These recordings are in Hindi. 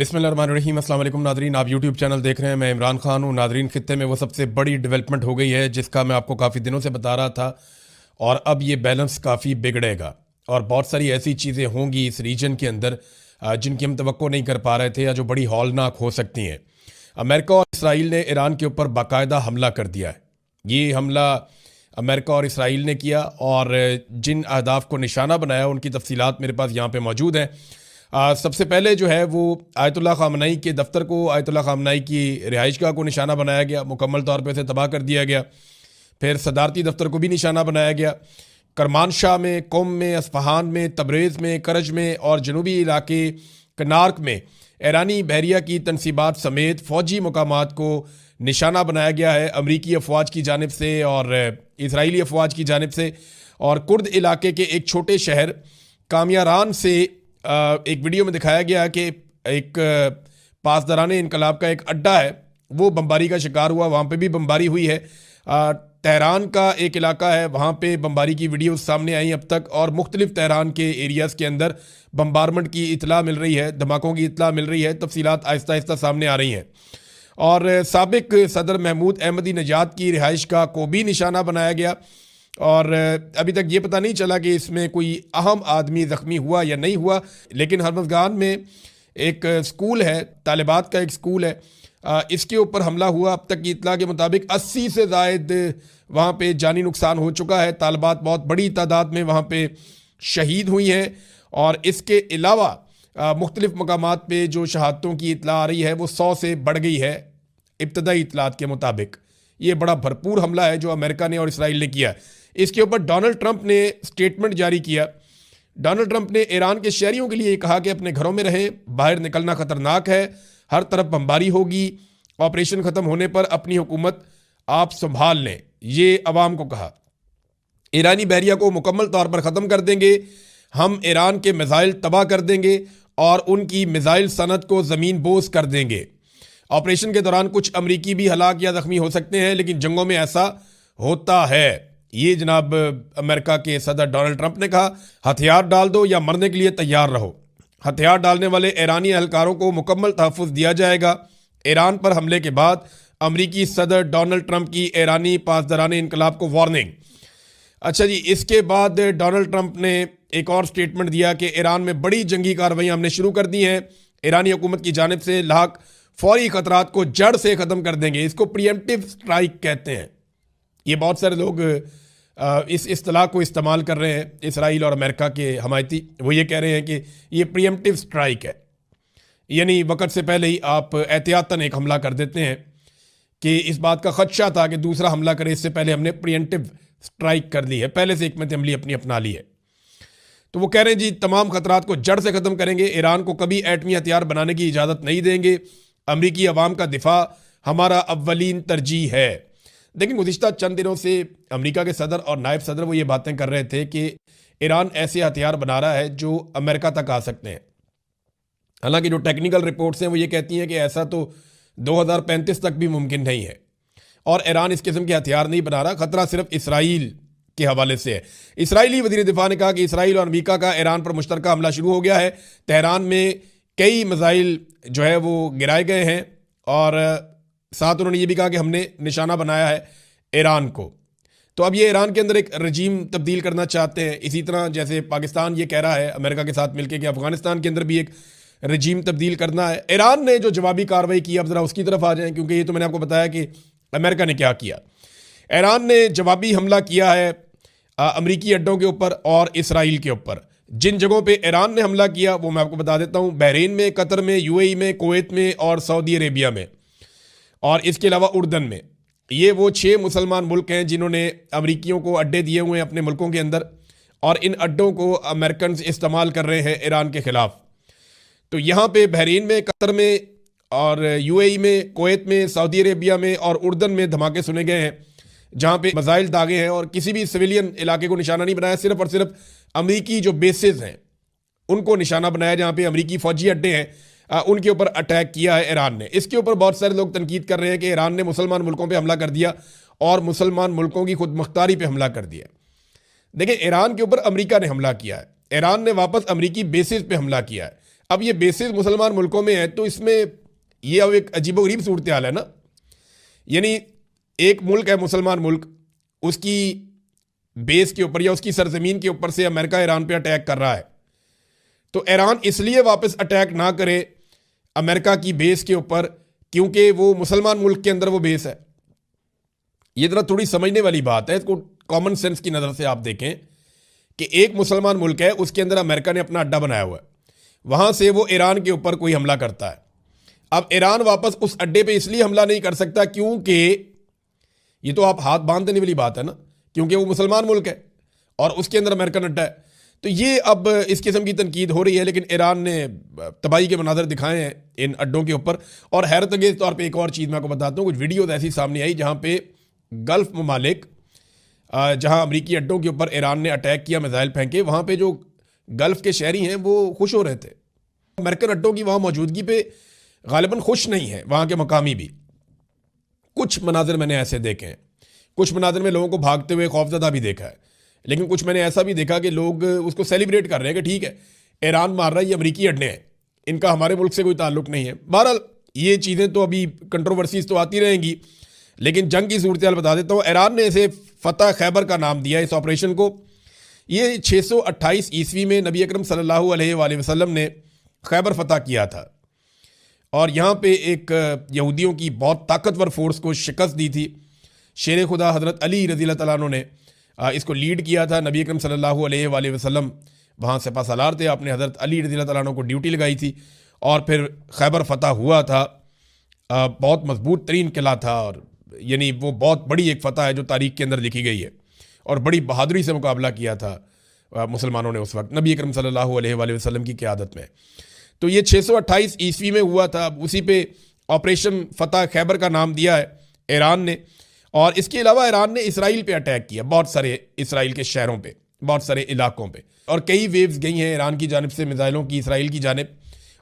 बिस्मिल्लाहिर्रहमानिर्रहीम। अस्सलाम वालेकुम नादरीन, आप यूट्यूब चैनल देख रहे हैं। मैं इमरान खान हूँ। नादरीन, खित्ते में वो सबसे बड़ी डेवलपमेंट हो गई है जिसका मैं आपको काफ़ी दिनों से बता रहा था, और अब ये बैलेंस काफ़ी बिगड़ेगा और बहुत सारी ऐसी चीज़ें होंगी इस रीजन के अंदर जिनकी हम तवक्को नहीं कर पा रहे थे या जो बड़ी हौलनाक हो सकती हैं। अमेरिका और इसराइल ने ईरान के ऊपर बाकायदा हमला कर दिया है। ये हमला अमेरिका और इसराइल ने किया और जिन अहदाफ को निशाना बनाया उनकी तफसीलात मेरे पास यहाँ पे मौजूद हैं। सबसे पहले जो है वो आयतुल्लाह ख़ामनई के दफ्तर को, आयतुल्लाह ख़ामनई की रिहाइशगाह को निशाना बनाया गया, मुकम्मल तौर पर उसे तबाह कर दिया गया। फिर सदारती दफ्तर को भी निशाना बनाया गया। करमानशाह में, कोम में, अस्फहान में, तबरेज़ में, करज में और जनूबी इलाके कनार्क में ईरानी बहरिया की तनसीबात समेत फ़ौजी मकामात को निशाना बनाया गया है अमरीकी अफवाज की जानिब से और इसराइली अफवाज की जानिब से। और कुर्द इलाके के एक छोटे शहर कामियारान से एक वीडियो में दिखाया गया कि एक पासदारान इनकलाब का एक अड्डा है, वो बमबारी का शिकार हुआ। वहाँ पे भी बमबारी हुई है। तेहरान का एक इलाका है, वहाँ पे बमबारी की वीडियो सामने आई अब तक, और मुख्तलिफ तेहरान के एरियाज़ के अंदर बम्बारमेंट की इतला मिल रही है, धमाकों की इतला मिल रही है। तफसीलात आहिस्ता आहिस्ता सामने आ रही हैं। और साबिक सदर महमूद अहमदी नजाद की रिहाइशगाह को भी निशाना बनाया गया और अभी तक ये पता नहीं चला कि इसमें कोई अहम आदमी ज़ख्मी हुआ या नहीं हुआ। लेकिन हरमज़गान में एक स्कूल है, तालिबात का एक स्कूल है, इसके ऊपर हमला हुआ। अब तक की इतला के मुताबिक 80 से ज़ायद वहाँ पे जानी नुकसान हो चुका है। तालिबात बहुत बड़ी तादाद में वहाँ पे शहीद हुई हैं और इसके अलावा मुख्तलिफ मकामात पे जो शहादतों की इतला आ रही है वो 100 से बढ़ गई है इब्तदाई इतलात के मुताबिक। ये बड़ा भरपूर हमला है जो अमेरिका ने और इसराइल ने किया। इसके ऊपर डोनाल्ड ट्रंप ने स्टेटमेंट जारी किया। डोनाल्ड ट्रंप ने ईरान के शहरियों के लिए कहा कि अपने घरों में रहें, बाहर निकलना ख़तरनाक है, हर तरफ बमबारी होगी, ऑपरेशन ख़त्म होने पर अपनी हुकूमत आप संभाल लें, ये अवाम को कहा। ईरानी बहरिया को मुकम्मल तौर पर ख़त्म कर देंगे, हम ईरान के मिसाइल तबाह कर देंगे और उनकी मिसाइल सनत को ज़मीन बोस कर देंगे। ऑपरेशन के दौरान कुछ अमरीकी भी हलाक या ज़ख्मी हो सकते हैं, लेकिन जंगों में ऐसा होता है। ये जनाब अमेरिका के सदर डोनाल्ड ट्रंप ने कहा। हथियार डाल दो या मरने के लिए तैयार रहो। हथियार डालने वाले ईरानी एहलकारों को मुकम्मल तहफ़्फ़ुज़ दिया जाएगा। ईरान पर हमले के बाद अमरीकी सदर डोनाल्ड ट्रंप की ईरानी पासदारान इनकलाब को वार्निंग। अच्छा जी, इसके बाद डोनाल्ड ट्रंप ने एक और स्टेटमेंट दिया कि ईरान में बड़ी जंगी कार्रवाइयाँ हमने शुरू कर दी हैं। ईरानी हुकूमत की जानिब से लाक फौरी ख़तरात को जड़ से ख़त्म कर देंगे। इसको प्रीएम्प्टिव स्ट्राइक कहते हैं। ये बहुत सारे लोग इस इस्तिलाह को इस्तेमाल कर रहे हैं, इसराइल और अमेरिका के हमायती। वो ये कह रहे हैं कि ये प्रीएम्प्टिव स्ट्राइक है, यानी वक़्त से पहले ही आप एहतियातन एक हमला कर देते हैं कि इस बात का ख़दशा था कि दूसरा हमला करे, इससे पहले हमने प्रीएम्प्टिव स्ट्राइक कर ली है, पहले से हिकमत अमली अपनी अपना ली है। तो वो कह रहे हैं जी तमाम ख़तरात को जड़ से ख़त्म करेंगे, ईरान को कभी एटमी हथियार बनाने की इजाज़त नहीं देंगे, अमरीकी अवाम का दिफा हमारा अव्वलीन तरजीह है। लेकिन गुज़िश्ता चंद दिनों से अमेरिका के सदर और नायब सदर वो ये बातें कर रहे थे कि ईरान ऐसे हथियार बना रहा है जो अमेरिका तक आ सकते हैं। हालांकि जो टेक्निकल रिपोर्ट्स हैं वो ये कहती हैं कि ऐसा तो 2035 तक भी मुमकिन नहीं है और ईरान इस किस्म के हथियार नहीं बना रहा। ख़तरा सिर्फ इसराइल के हवाले से है। इसराइली वज़ीर दिफा ने कहा कि इसराइल और अमेरिका का ईरान पर मुश्तरका हमला शुरू हो गया है। तेहरान में कई मिसाइल जो है वो गिराए गए हैं और साथ उन्होंने ये भी कहा कि हमने निशाना बनाया है ईरान को। तो अब ये ईरान के अंदर एक रजीम तब्दील करना चाहते हैं, इसी तरह जैसे पाकिस्तान ये कह रहा है अमेरिका के साथ मिलकर कि अफगानिस्तान के अंदर भी एक रजीम तब्दील करना है। ईरान ने जो जवाबी कार्रवाई की, अब ज़रा उसकी तरफ आ जाएं, क्योंकि ये तो मैंने आपको बताया कि अमेरिका ने क्या किया। ईरान ने जवाबी हमला किया है अमरीकी अड्डों के ऊपर और इसराइल के ऊपर। जिन जगहों पे ईरान ने हमला किया वो मैं आपको बता देता हूँ, बहरीन में, कतर में, यूएई में, कुवैत में और सऊदी अरेबिया में, और इसके अलावा उर्दन में। ये वो 6 मुसलमान मुल्क हैं जिन्होंने अमरीकियों को अड्डे दिए हुए हैं अपने मुल्कों के अंदर, और इन अड्डों को अमेरिकन इस्तेमाल कर रहे हैं ईरान के ख़िलाफ़। तो यहाँ पे बहरीन में, कतर में और यूएई में, कुवैत में, सऊदी अरेबिया में और उर्दन में धमाके सुने गए हैं जहाँ पे मिसाइल दागे हैं और किसी भी सिविलियन इलाके को निशाना नहीं बनाया, सिर्फ और सिर्फ अमरीकी जो बेसिस हैं उनको निशाना बनाया, जहाँ पे अमरीकी फ़ौजी अड्डे हैं उनके ऊपर अटैक किया है ईरान ने। इसके ऊपर बहुत सारे लोग तनकीद कर रहे हैं कि ईरान ने मुसलमान मुल्कों पे हमला कर दिया और मुसलमान मुल्कों की खुद मुख्तारी पे हमला कर दिया। देखिए, ईरान के ऊपर अमेरिका ने हमला किया है, ईरान ने वापस अमरीकी बेसिस पे हमला किया है। अब ये बेसिस मुसलमान मुल्कों में है, तो इसमें ये अब एक अजीबोगरीब सूरत हाल है ना। यानी एक मुल्क है मुसलमान मुल्क, उसकी बेस के ऊपर या उसकी सरजमीन के ऊपर से अमेरिका ईरान पे अटैक कर रहा है, तो ईरान इसलिए वापस अटैक ना करे अमेरिका की बेस के ऊपर क्योंकि वो मुसलमान मुल्क के अंदर वो बेस है। ये जरा थोड़ी समझने वाली बात है, इसको कॉमन सेंस की नज़र से आप देखें कि एक मुसलमान मुल्क है, उसके अंदर अमेरिका ने अपना अड्डा बनाया हुआ है, वहां से वो ईरान के ऊपर कोई हमला करता है। अब ईरान वापस उस अड्डे पे इसलिए हमला नहीं कर सकता क्योंकि ये तो आप हाथ बांध देने वाली बात है ना, क्योंकि वो मुसलमान मुल्क है और उसके अंदर अमेरिकन अड्डा है। तो ये अब इस किस्म की तनकीद हो रही है, लेकिन ईरान ने तबाही के मनाजर दिखाए हैं इन अड्डों के ऊपर। और हैरत अंगेज तौर पर एक और चीज़ मैं आपको बताता हूँ, कुछ वीडियोज़ ऐसी सामने आई जहाँ पे गल्फ ममालिक, जहाँ अमरीकी अड्डों के ऊपर ईरान ने अटैक किया, मिसाइल फेंके, वहाँ पे जो गल्फ के शहरी हैं वो खुश हो रहे थे। अमेरिकन अड्डों की वहाँ मौजूदगी पे गालिबन खुश नहीं है वहाँ के मकामी भी। कुछ मनाजिर मैंने ऐसे देखे हैं, कुछ मनाजिर में लोगों को भागते हुए खौफजदा भी देखा है, लेकिन कुछ मैंने ऐसा भी देखा कि लोग उसको सेलिब्रेट कर रहे हैं कि ठीक है ईरान मार रहा है, ये अमरीकी अड्डे हैं, इनका हमारे मुल्क से कोई ताल्लुक नहीं है। बहरहाल ये चीज़ें तो अभी कंट्रोवर्सीज तो आती रहेंगी, लेकिन जंग की सूरत हाल बता देता हूँ। ईरान ने इसे फतह खैबर का नाम दिया इस ऑपरेशन को। ये 628 ईस्वी में नबी अकरम सल्लल्लाहु अलैहि वसल्लम ने खैबर फतह किया था और यहाँ पे एक यहूदियों की बहुत ताकतवर फोर्स को शिकस्त दी थी। शेर खुदा हज़रत अली रज़ी अल्लाह तआला ने इसको लीड किया था। नबी अकरम सल्लल्लाहु अलैहि वसल्लम वहाँ से पासालार थे, आपने हज़रत अली रज़ी अल्लाह तआला को ड्यूटी लगाई थी और फिर खैबर फतह हुआ था। बहुत मजबूत तरीन किला था और यानी वो बहुत बड़ी एक फ़तह है जो तारीख़ के अंदर लिखी गई है और बड़ी बहादुरी से मुकाबला किया था मुसलमानों ने उस वक्त नबी अकरम सल्लल्लाहु अलैहि वसल्लम की क़यादत में। तो ये 628 ईस्वी में हुआ था। उसी पे ऑपरेशन फतह खैबर का नाम दिया है ईरान ने। और इसके अलावा ईरान ने इसराइल पे अटैक किया, बहुत सारे इसराइल के शहरों पे, बहुत सारे इलाकों पे, और कई वेव्स गई हैं ईरान की जानिब से मिसाइलों की इसराइल की जानिब,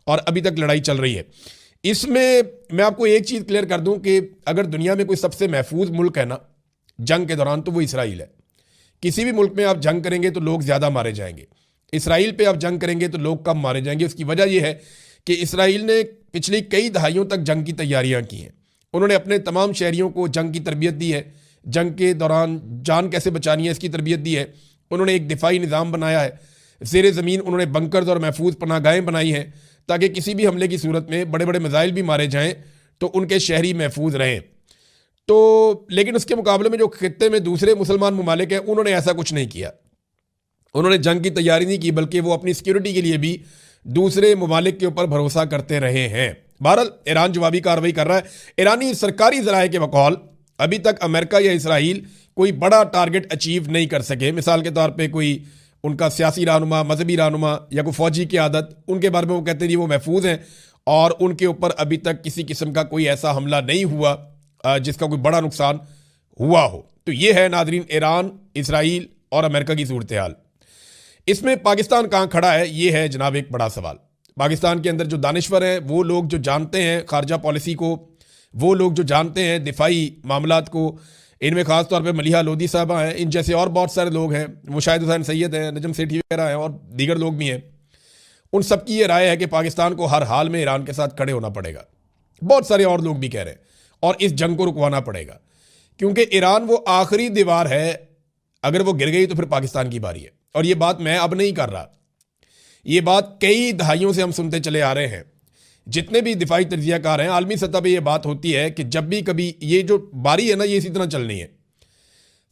और अभी तक लड़ाई चल रही है। इसमें मैं आपको एक चीज़ क्लियर कर दूं कि अगर दुनिया में कोई सबसे महफूज मुल्क है ना जंग के दौरान, तो वो इसराइल है। किसी भी मुल्क में आप जंग करेंगे तो लोग ज़्यादा मारे जाएंगे, इसराइल पे आप जंग करेंगे तो लोग कम मारे जाएंगे। उसकी वजह यह है कि इसराइल ने पिछली कई दहाइयों तक जंग की तैयारियां की हैं। उन्होंने अपने तमाम शहरियों को जंग की तरबियत दी है, जंग के दौरान जान कैसे बचानी है इसकी तरबियत दी है। उन्होंने एक दिफाई निज़ाम बनाया है, ज़ेर ज़मीन उन्होंने बंकर्स और महफूज पनाहगाहें बनाई हैं ताकि किसी भी हमले की सूरत में बड़े बड़े मिसाइल भी मारे जाएँ तो उनके शहरी महफूज रहें। तो लेकिन उसके मुकाबले में जो खित्ते में दूसरे मुसलमान ममालिक हैं, उन्होंने ऐसा कुछ नहीं किया। उन्होंने जंग की तैयारी नहीं की, बल्कि वो अपनी सिक्योरिटी के लिए भी दूसरे ममालिक के ऊपर भरोसा करते रहे हैं। बहरहाल ईरान जवाबी कार्रवाई कर रहा है। ईरानी सरकारी ज़राए के बकौल अभी तक अमेरिका या इसराइल कोई बड़ा टारगेट अचीव नहीं कर सके। मिसाल के तौर पे कोई उनका सियासी रहनुमा, मजहबी रहनुमा या कोई फौजी की आदत, उनके बारे में वो कहते हैं जी वो महफूज हैं और उनके ऊपर अभी तक किसी किस्म का कोई ऐसा हमला नहीं हुआ जिसका कोई बड़ा नुकसान हुआ हो। तो ये है नादरीन ईरान, इसराइल और अमेरिका की सूरत हाल। इसमें पाकिस्तान कहाँ खड़ा है, ये है जनाब एक बड़ा सवाल। पाकिस्तान के अंदर जो दानिश्वर हैं, वो लोग जो जानते हैं खारजा पॉलिसी को, वो लोग जो जानते हैं दिफाई मामलात को, इनमें ख़ास तौर पे मलिहा लोधी साहबा हैं, इन जैसे और बहुत सारे लोग हैं, मुशाहिद हुसैन सैयद हैं, नजम सेठी वगैरह हैं और दीगर लोग भी हैं। उन सब की ये राय है कि पाकिस्तान को हर हाल में ईरान के साथ खड़े होना पड़ेगा। बहुत सारे और लोग भी कह रहे हैं, और इस जंग को रुकवाना पड़ेगा, क्योंकि ईरान वो आखिरी दीवार है, अगर वो गिर गई तो फिर पाकिस्तान की बारी है। और ये बात मैं अब नहीं कर रहा, ये बात कई दहाइयों से हम सुनते चले आ रहे हैं। जितने भी दिफाई तज्जियाकार हैं, आलमी सतह पे ये बात होती है कि जब भी कभी ये जो बारी है ना, ये इसी तरह चलनी है।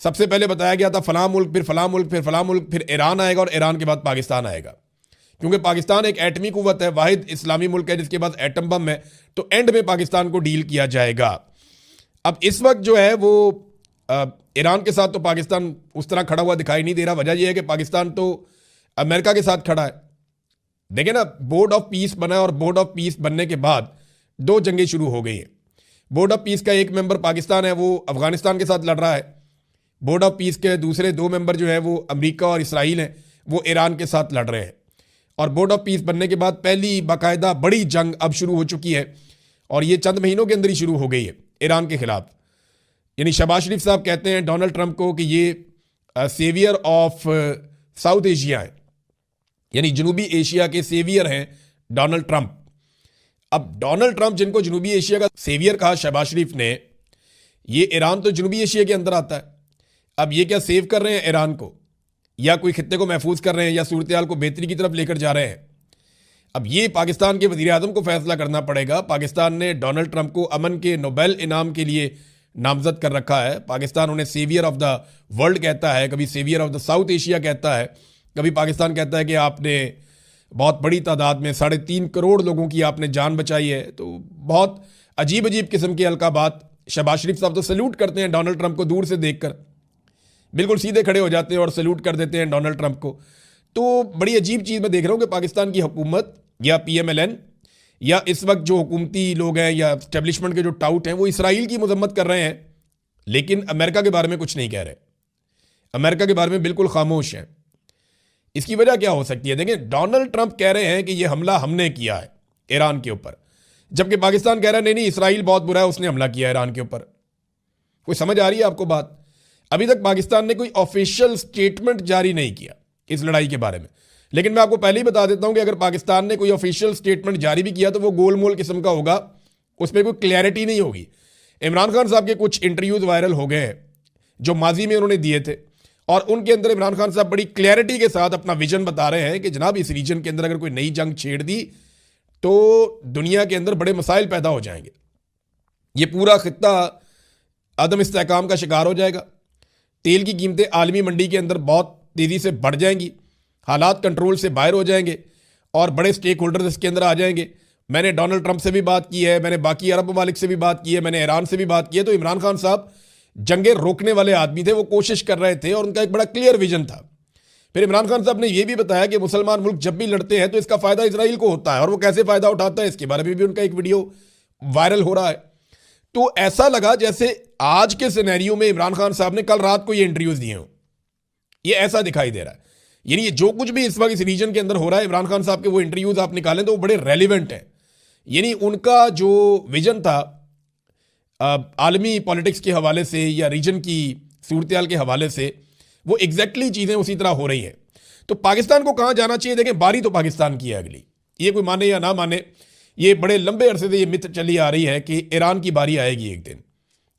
सबसे पहले बताया गया था फलां मुल्क, फिर फलां मुल्क, फिर फलां मुल्क, फिर ईरान आएगा और ईरान के बाद पाकिस्तान आएगा, क्योंकि पाकिस्तान एक एटमी कुव्वत है, वाहिद इस्लामी मुल्क है जिसके पास एटम बम है। तो एंड में पाकिस्तान को डील किया जाएगा। अब इस वक्त जो है वो ईरान के साथ तो पाकिस्तान उस तरह खड़ा हुआ दिखाई नहीं दे रहा। वजह यह है कि पाकिस्तान तो अमेरिका के साथ खड़ा है। देखें ना, बोर्ड ऑफ पीस बना और बोर्ड ऑफ पीस बनने के बाद 2 जंगें शुरू हो गई हैं। बोर्ड ऑफ पीस का एक मेंबर पाकिस्तान है, वो अफगानिस्तान के साथ लड़ रहा है। बोर्ड ऑफ पीस के दूसरे 2 मेंबर जो है वो अमेरिका और इसराइल हैं, वो ईरान के साथ लड़ रहे हैं। और बोर्ड ऑफ पीस बनने के बाद पहली बाकायदा बड़ी जंग अब शुरू हो चुकी है, और ये चंद महीनों के अंदर ही शुरू हो गई है ईरान के खिलाफ। यानी शहबाज शरीफ साहब कहते हैं डोनाल्ड ट्रंप को कि ये सेवियर ऑफ साउथ एशिया है, यानी जनूबी एशिया के सेवियर हैं डोनाल्ड ट्रंप। अब डोनाल्ड ट्रंप जिनको जनूबी एशिया का सेवियर कहा शहबाज शरीफ ने, ये ईरान तो जनूबी एशिया के अंदर आता है। अब ये क्या सेव कर रहे हैं ईरान को, या कोई खित्ते को महफूज कर रहे हैं, या सूरत हाल को बेहतरी की तरफ लेकर जा रहे हैं? अब ये पाकिस्तान के वज़ीर आज़म को फैसला करना पड़ेगा। पाकिस्तान ने डोनाल्ड ट्रंप को अमन के नोबेल इनाम के लिए नामजद कर रखा है। पाकिस्तान उन्हें सेवियर ऑफ द वर्ल्ड कहता है, कभी saviour of the South Asia कहता है, कभी पाकिस्तान कहता है कि आपने बहुत बड़ी तादाद में 3.5 करोड़ लोगों की आपने जान बचाई है। तो बहुत अजीब अजीब किस्म के अलकाबात। शहबाज शरीफ साहब तो सैल्यूट करते हैं डोनाल्ड ट्रंप को, दूर से देखकर बिल्कुल सीधे खड़े हो जाते हैं और सैल्यूट कर देते हैं डोनाल्ड ट्रंप को। तो बड़ी अजीब चीज़ मैं देख रहा हूँ कि पाकिस्तान की हुकूमत या PMLN या इस वक्त जो हुकूमती लोग हैं या स्टैब्लिशमेंट के जो टाउट हैं, वो इसराइल की मजम्मत कर रहे हैं, लेकिन अमेरिका के बारे में कुछ नहीं कह रहे। अमेरिका के बारे में बिल्कुल खामोश हैं। इसकी वजह क्या हो सकती है? देखिए, डोनाल्ड ट्रंप कह रहे हैं कि यह हमला हमने किया है ईरान के ऊपर, जबकि पाकिस्तान कह रहा है नहीं नहीं, इसराइल बहुत बुरा है, उसने हमला किया ईरान के ऊपर। कोई समझ आ रही है आपको बात? अभी तक पाकिस्तान ने कोई ऑफिशियल स्टेटमेंट जारी नहीं किया इस लड़ाई के बारे में, लेकिन मैं आपको पहले ही बता देता हूं कि अगर पाकिस्तान ने कोई ऑफिशियल स्टेटमेंट जारी भी किया तो वो गोलमोल किस्म का होगा, उसमें कोई क्लैरिटी नहीं होगी। इमरान खान साहब के कुछ इंटरव्यूज वायरल हो गए हैं जो माजी में उन्होंने दिए थे, और उनके अंदर इमरान खान साहब बड़ी क्लैरिटी के साथ अपना विजन बता रहे हैं कि जनाब इस रीजन के अंदर अगर कोई नई जंग छेड़ दी तो दुनिया के अंदर बड़े मसाइल पैदा हो जाएंगे, ये पूरा खित्ता अदम इस्तेहकाम का शिकार हो जाएगा, तेल की कीमतें आलमी मंडी के अंदर बहुत तेज़ी से बढ़ जाएंगी, हालात कंट्रोल से बाहर हो जाएंगे और बड़े स्टेक होल्डर्स इसके अंदर आ जाएंगे। मैंने डोनाल्ड ट्रंप से भी बात की है, मैंने बाकी अरब ममालिक से भी बात की है, मैंने ईरान से भी बात की है। तो इमरान खान साहब जंगे रोकने वाले आदमी थे, वो कोशिश कर रहे थे और उनका एक बड़ा क्लियर विजन था। फिर इमरान खान साहब ने यह भी बताया कि मुसलमान मुल्क जब भी लड़ते हैं तो इसका फायदा इसराइल को होता है, और वो कैसे फायदा उठाता है इसके बारे में भी उनका एक वीडियो वायरल हो रहा है। तो ऐसा लगा जैसे आज के सिनेरियो में इमरान खान साहब ने कल रात को ये इंटरव्यूज दिए हों, ये ऐसा दिखाई दे रहा है। यानी ये जो कुछ भी इस वक्त इस रीजन के अंदर हो रहा है, इमरान खान साहब के वो इंटरव्यूज आप निकालें तो वो बड़े रेलिवेंट हैं। यानी उनका जो विजन था आलमी पॉलिटिक्स के हवाले से या रीजन की सूरत हाल के हवाले से, वो एग्जैक्टली चीज़ें उसी तरह हो रही हैं। तो पाकिस्तान को कहाँ जाना चाहिए? देखें, बारी तो पाकिस्तान की है अगली, ये कोई माने या ना माने, ये बड़े लंबे अरसे से ये मिथ चली आ रही है कि ईरान की बारी आएगी एक दिन,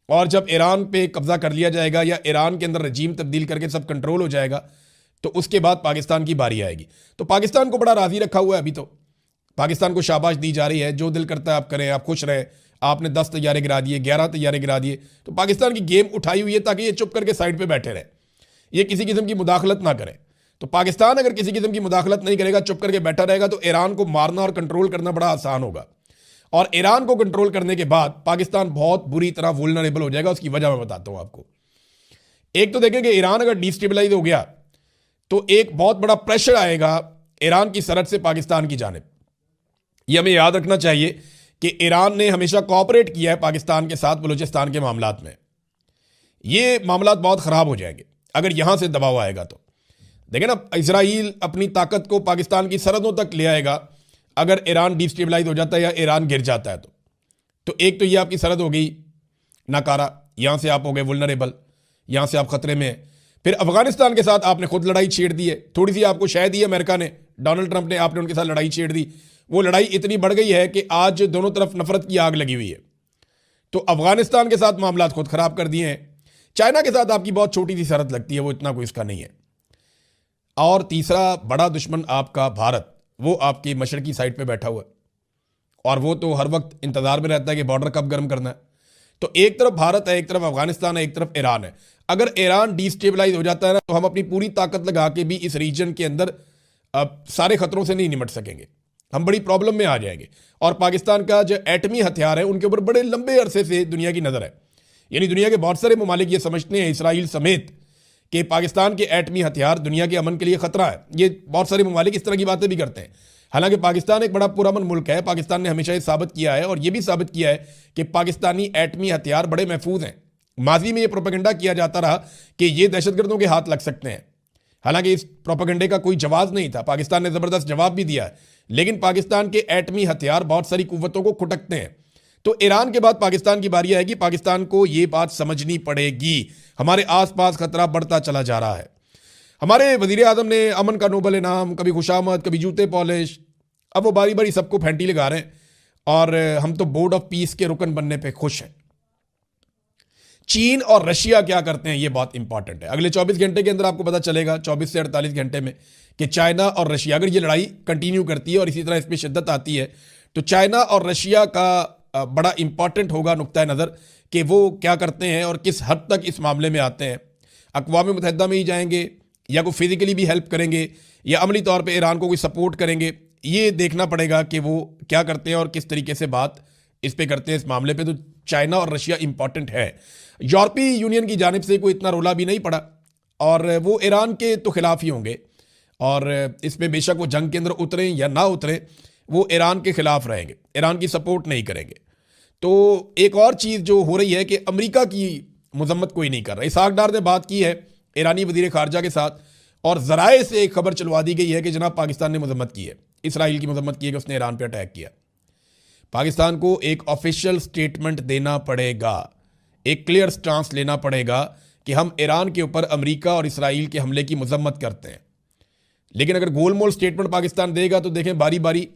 और जब ईरान पे कब्जा कर लिया जाएगा या ईरान के अंदर रजीम तब्दील करके सब कंट्रोल हो जाएगा तो उसके बाद पाकिस्तान की बारी आएगी। तो पाकिस्तान को बड़ा राजी रखा हुआ है अभी, तो पाकिस्तान को शाबाश दी जा रही है, जो दिल करता है आप करें, आप खुश रहें। आपने 10 तैयारे गिरा दिए, 11 तैयारे गिरा दिए, तो पाकिस्तान की गेम उठाई हुई है ताकि ये चुप करके साइड पे बैठे रहे, ये किसी किस्म की मुदाखलत ना करें। तो पाकिस्तान अगर किसी किस्म की मुदाखलत नहीं करेगा, चुप करके बैठा रहेगा, तो ईरान को मारना और कंट्रोल करना बड़ा आसान होगा। और ईरान को कंट्रोल करने के बाद पाकिस्तान बहुत बुरी तरह वुल्नरेबल हो जाएगा। उसकी वजह मैं बताता हूं आपको। एक तो देखें कि ईरान अगर डिस्टेबलाइज हो गया तो एक बहुत बड़ा प्रेशर आएगा ईरान की सरहद से पाकिस्तान की जानिब। यह हमें याद रखना चाहिए कि ईरान ने हमेशा कोऑपरेट किया है पाकिस्तान के साथ बलूचिस्तान के मामलात में। ये मामलात बहुत ख़राब हो जाएंगे अगर यहां से दबाव आएगा। तो देखें ना, इसराइल अपनी ताकत को पाकिस्तान की सरहदों तक ले आएगा अगर ईरान डिस्टेबलाइज हो जाता है या ईरान गिर जाता है। तो एक तो ये आपकी सरहद हो गई नाकारा, यहां से आप हो गए वुल्नरेबल, यहां से आप खतरे में हैं। फिर अफगानिस्तान के साथ आपने खुद लड़ाई छेड़ दी है, थोड़ी सी आपको शायद ही अमेरिका ने, डोनाल्ड ट्रंप ने, आपने उनके साथ लड़ाई छेड़ दी। वो लड़ाई इतनी बढ़ गई है कि आज दोनों तरफ नफरत की आग लगी हुई है। तो अफगानिस्तान के साथ मामलात खुद खराब कर दिए हैं। चाइना के साथ आपकी बहुत छोटी सी सरहद लगती है, वो इतना कोई इसका नहीं है। और तीसरा बड़ा दुश्मन आपका भारत, वो आपकी मशरकी साइड पे बैठा हुआ है, और वो तो हर वक्त इंतजार में रहता है कि बॉर्डर कब गर्म करना है। तो एक तरफ भारत है, एक तरफ अफगानिस्तान है, एक तरफ ईरान है। अगर ईरान डिस्टेबलाइज हो जाता है ना, तो हम अपनी पूरी ताकत लगा के भी इस रीजन के अंदर सारे खतरों से नहीं निपट सकेंगे, हम बड़ी प्रॉब्लम में आ जाएंगे। और पाकिस्तान का जो एटमी हथियार है उनके ऊपर बड़े लंबे अरसे से दुनिया की नज़र है। यानी दुनिया के बहुत सारे ममालिक ये समझते हैं, इसराइल समेत, कि पाकिस्तान के एटमी हथियार दुनिया के अमन के लिए खतरा है। ये बहुत सारे ममालिक इस तरह की बातें भी करते हैं। हालांकि पाकिस्तान एक बड़ा पुरअमन मुल्क है। पाकिस्तान ने हमेशा ये साबित किया है, और ये भी साबित किया है कि पाकिस्तानी एटमी हथियार बड़े महफूज हैं। माजी में ये प्रोपेगेंडा किया जाता रहा कि ये दहशतगर्दों के हाथ लग सकते हैं, हालांकि इस प्रोपेगेंडे का कोई जवाब नहीं था। पाकिस्तान ने ज़बरदस्त जवाब भी दिया है, लेकिन पाकिस्तान के एटमी हथियार बहुत सारी कुव्वतों को खुटकते हैं। तो ईरान के बाद पाकिस्तान की बारी आएगी। पाकिस्तान को ये बात समझनी पड़ेगी, हमारे आसपास खतरा बढ़ता चला जा रहा है। हमारे वजीर आजम ने अमन का नोबल इनाम, कभी खुशामद, कभी जूते पॉलिश, अब वो बारी बारी सबको फैंटी लगा रहे हैं और हम तो बोर्ड ऑफ पीस के रुकन बनने पे खुश हैं। चीन और रशिया क्या करते हैं ये बहुत इंपॉर्टेंट है। अगले 24 घंटे के अंदर आपको पता चलेगा, 24 से 48 घंटे में, कि चाइना और रशिया अगर ये लड़ाई कंटिन्यू करती है और इसी तरह इसमें शिद्दत आती है तो चाइना और रशिया का बड़ा इंपॉर्टेंट होगा नुक्ता नज़र कि वो क्या करते हैं और किस हद तक इस मामले में आते हैं। अक़वाम मुत्तहिदा में ही जाएंगे या कोई फिजिकली भी हेल्प करेंगे या अमली तौर पे ईरान को कोई सपोर्ट करेंगे, ये देखना पड़ेगा कि वो क्या करते हैं और किस तरीके से बात इस पे करते हैं इस मामले पे। तो चाइना और रशिया इंपॉर्टेंट है। यूरोपीय यूनियन की जानिब से कोई इतना रोला भी नहीं पड़ा और वो ईरान के तो खिलाफ ही होंगे और इसमें बेशक वो जंग के अंदर उतरें या ना उतरें, वो ईरान के खिलाफ रहेंगे, ईरान की सपोर्ट नहीं करेंगे। तो एक और चीज़ जो हो रही है कि अमेरिका की मजम्मत कोई नहीं कर रहा। इसहाक डार ने बात की है ईरानी वज़ीर ख़ारजा के साथ और ज़राए से एक खबर चलवा दी गई है कि जनाब पाकिस्तान ने मजम्मत की है, इसराइल की मजम्मत की है कि उसने ईरान पर अटैक किया। पाकिस्तान को एक ऑफिशियल स्टेटमेंट देना पड़ेगा, एक क्लियर स्टांस लेना पड़ेगा कि हम ईरान के ऊपर अमेरिका और इसराइल के हमले की मजम्मत करते हैं। लेकिन अगर गोलमोल स्टेटमेंट पाकिस्तान देगा तो देखें बारी बारी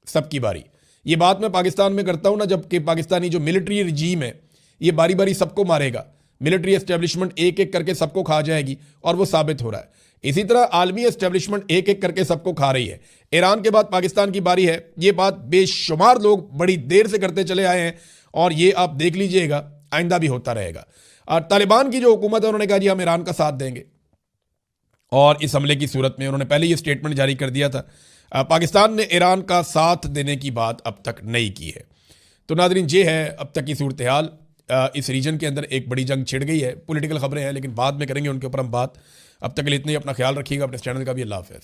सबकी बारी। ये बात मैं पाकिस्तान में करता हूं ना, जबकि पाकिस्तानी जो मिलिट्री रिजीम है ये बारी बारी सबको मारेगा, मिलिट्री एस्टेब्लिशमेंट एक एक करके सबको खा जाएगी और वो साबित हो रहा है। इसी तरह आलमी एस्टेब्लिशमेंट एक एक करके सबको खा रही है। ईरान के बाद पाकिस्तान की बारी है। ये बात बेशुमार लोग बड़ी देर से करते चले आए हैं और ये आप देख लीजिएगा आइंदा भी होता रहेगा। और तालिबान की जो हुकूमत है उन्होंने कहा जी हम ईरान का साथ देंगे और इस हमले की सूरत में उन्होंने पहले ये स्टेटमेंट जारी कर दिया था। पाकिस्तान ने ईरान का साथ देने की बात अब तक नहीं की है। तो नाज़रीन ये है अब तक की सूरत हाल। इस रीजन के अंदर एक बड़ी जंग छिड़ गई है। पॉलिटिकल खबरें हैं लेकिन बाद में करेंगे उनके ऊपर हम बात। अब तक के लिए इतना ही। अपना ख्याल रखिएगा, अपने चैनल का भी। अल्लाह हाफ़िज़।